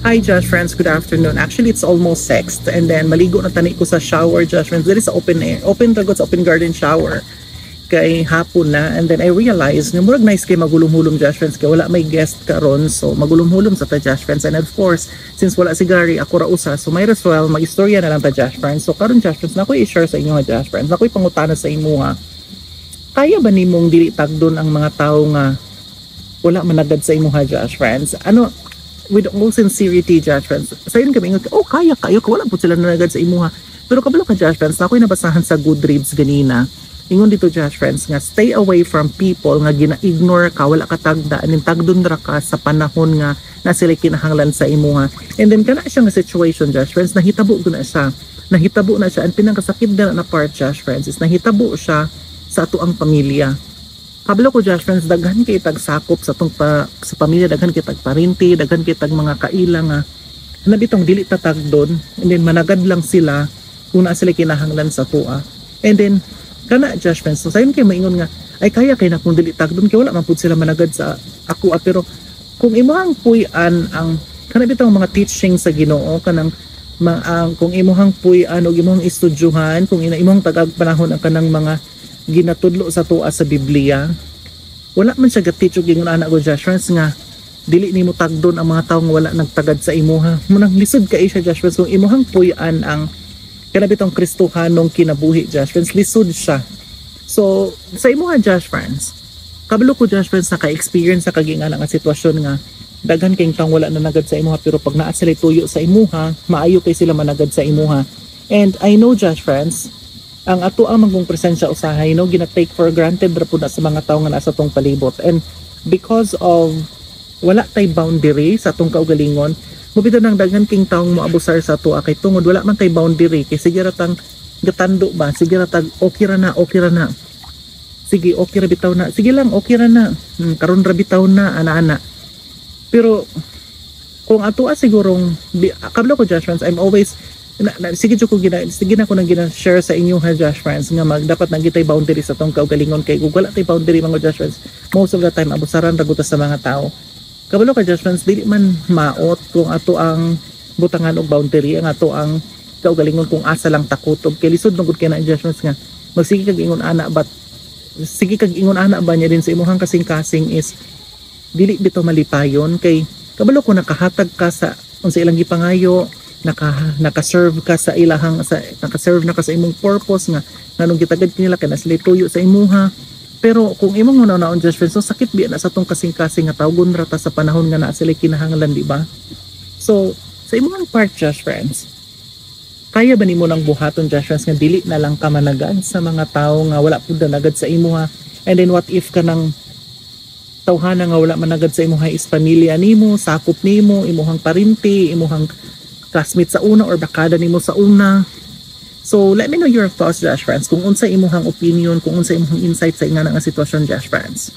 Hi Josh friends, good afternoon. Actually, it's almost 6 and then maligo na tani ko sa shower Josh friends. There is open air, open ragot sa open garden shower. Kay hapon na and then I realized nga murag nice kay magulom-hulom Josh friends kay wala may guest karon so magulom-hulom sa ta Josh friends and of course since wala si Gary ako ra usa so might as well mag-istorya na lang ta Josh friends. So karon Josh friends nakoy i-share sa inyo ha Josh friends. Nakoy pangutana sa imo ha. Kaya ba nimong dili tagdon ang mga tawo nga wala managad sa imo ha Josh friends? Ano with all sincerity, Josh friends, sayon kami nga, oh, kaya kayo, wala po sila nanagad sa imuha. Pero kabalo ka, Josh friends, na ako'y nabasahan sa Goodreads ganina. Ingon dito, Josh friends, nga stay away from people nga gina-ignore ka, wala ka tagda, anin tagdon ra ka sa panahon nga na sila kinahanglan sa imuha. And then, kana siya nga situation, Josh friends, nahitabo ko na siya. Nahitabo na siya. Ang pinangkasakit na part, Josh friends, is nahitabo siya sa atuang pamilya. Kabalo ko Josh friends, daghan kay tagsakop sa tong sa pamilya, daghan kay tagparinti, daghan kay tag mga kaila nga nabitong dili tatagdon and then managad lang sila kung naa sila kinahanglan sa tuwa. And then kana Josh friends, so sayon kay maingon nga ay kaya kay na kung dili tagdon kay wala man pud sila managad sa ako pero kung imong puy-an ang kana bitong mga teaching sa Ginoo kanang kung imong puy-an og imong estudyuhan kung imong tagag panahon ang kanang mga ginatudlo sa tuwa sa Biblia wala man siya gatitog yung anak ko Josh friends nga dili nimo tagdon ang mga tawo nga wala nagtagad sa imuha munang lisod kay siya Josh friends kung imuhang puy-an ang kanabitong Kristohanong kinabuhi Josh friends lisod siya so sa imuha Josh friends kabalo ko Josh friends naka-experience sa kagingan nga sitwasyon nga daghan kay tang wala na nagad sa imuha pero pag naa sila tuyo sa imuha maayo kay sila managad sa imuha and I know Josh friends ang ato ang magong presensya usahay no gina-take for granted ra pud sa mga tawo nga nasa tong palibot and because of wala tay boundary sa atong kaugalingon mubito nang daghan king taong moabusar sa ato kay tungod wala man tay boundary kay sige ra tang gatando ba sige ra tag okay ra na sige okay ra bitaw na sige lang okay ra na karon ra bitaw na ana-ana pero kung ato sigurong kablo ko Josh friends I'm always sige na ko nang gina-share sa inyo ha Josh friends nga dapat nagitay boundary sa tong kaugalingon kay kung wala tay boundary mga Josh friends most of the time abusaran ra gud sa mga tao kabalo ka Josh friends dili man maot kung ato ang butangan og boundary ang ato ang kaugalingon kung asa lang takutob kay lisod nugod kay na Josh friends nga magsige kag ingon ana ba niya din sa imuhang kasing-kasing is dili bitaw malipayon kay kabalo ko nakahatag ka sa unsa ilang gipangayo naka-serve ka sa ilahang naka-serve na ka sa imong purpose nga nganong gitagad nila kay sila tuyo sa imuha pero kung imong una-unaon Josh friends so sakit biya na sa tong kasing-kasing nga tawgon ra ta sa panahon nga naa sila kinahanglan di ba so sa imong part Josh friends kaya ba nimo nang buhaton Josh friends nga dili na lang ka managad sa mga tawo nga wala pud nagad sa imuha and then what if ka nang tawhana nga wala managad sa imuha is pamilya nimo sakop nimo imuhang parinti imuhang classmate sa una or bakada nimo sa una. So let me know your thoughts Josh friends kung unsa imuhang opinion kung unsa imuhang insight sa ingana nga sitwasyon Josh friends.